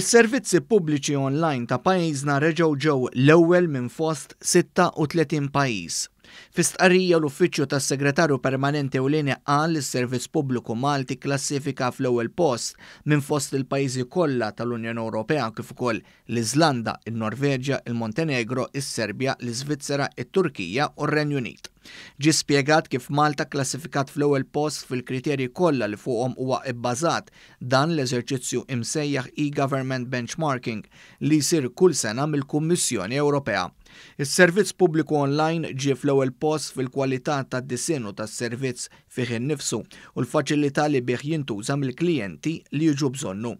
Is-servizzi pubbliċi online ta' pajjiżna reġgħu ġew l-ewwel minn fost 36 pajjiż. Fi stqarrija l-Uffiċċju tas-Segretarju Permanenti ewlieni qal li s-Servizz Pubbliku Malti klassifika fl-ewwel post minn fost il-pajjiżi kollha tal-Unjoni Ewropea kif ukoll l-Iżlanda, il-Norveġja, il-Montenegro, is-Serbja, l-Iżvizzera, it-Turkija u r-Renju Unit. Ġie spjegat kif Malta klassifikat fl-ewwel post fil-kriterji kollha li fuqhom huwa bbażat dan l-eżerċizzju imsejjaħ e-Government Benchmarking li jsir kull sena mill-Kummissjoni Ewropea. Is-servizz pubbliku online ġie fl-ewwel post fil-kwalità tad-disinn u tas-servizz fih innifsu u l-faċilità li bih jintuża mill-klijenti li jiġu bżonnu.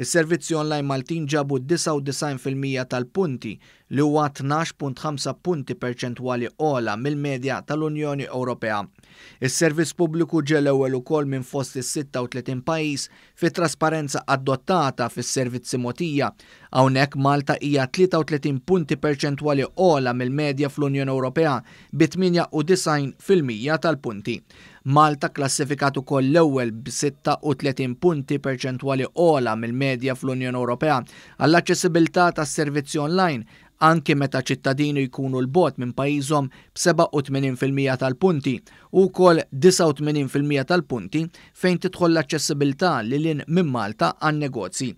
Is-servizzi online Maltin ġabu 99% tal-punti li huwa 12.5 punti perċentwali ogħla mill-medja tal-Unjoni Ewropea. Is-servizz pubbliku ġie l-ewwel ukoll minn fost is-36 pajjiż fit-trasparenza adottata fis-servizzi mogħtija. Hawnhekk Malta hija 33 punti perċentwali ogħla mill-medja fl-Unjoni Ewropea bi 98% tal-punti. Malta klassifikat ukoll l-ewwel b'36 punti perċentwali ogħla mill-medja fl-Unjoni Ewropea għall-aċċessibilità tas-servizzi online anke meta ċittadini jkunu l-bogħod minn pajjiżhom b'87% tal-punti u wkoll 89% tal-punti fejn tidħol l-aċċessibilità lil minn Malta għan-negozji.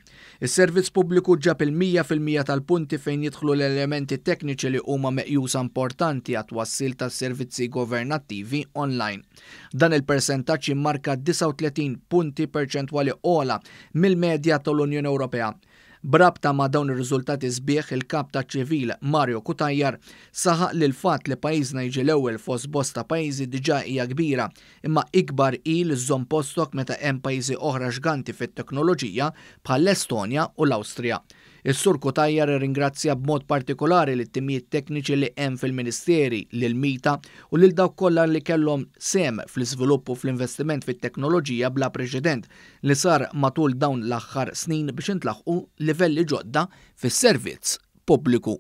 Is-servizz pubbliku ġab il-100% tal-punti fejn jidħlu l-elementi tekniċi li huma meqjusa importanti għat-twassil tas-servizzi governattivi online. Dan il-persentaġġ jimmarka 39 punti perċentwali ogħla mill-medja tal-Unjoni Ewropea. Brabta ma' dawn ir-riżultati sbieħ il-Kap taċ-Ċivil Mario Kutajjar saħaq li l-fatt li pajjiżna jiġi l-ewwel fost bosta pajjiżi diġà hija kbira, imma ikbar hi li żżomm postok meta hemm pajjiżi oħra xganti fit-teknoloġija bħall-Estonja u l-Awstrija. Is-Sur Kutajjar irringrazzja b'mod partikolari lit-timijiet tekniċi li hemm fil-Ministeri lil Mita u lil dawk kollha li kellhom sehem fl-iżvilupp u fl-investiment fit-teknoloġija bla preċedent li sar matul dawn l-aħħar snin biex intlaħqu livelli ġodda fis-servizz pubbliku.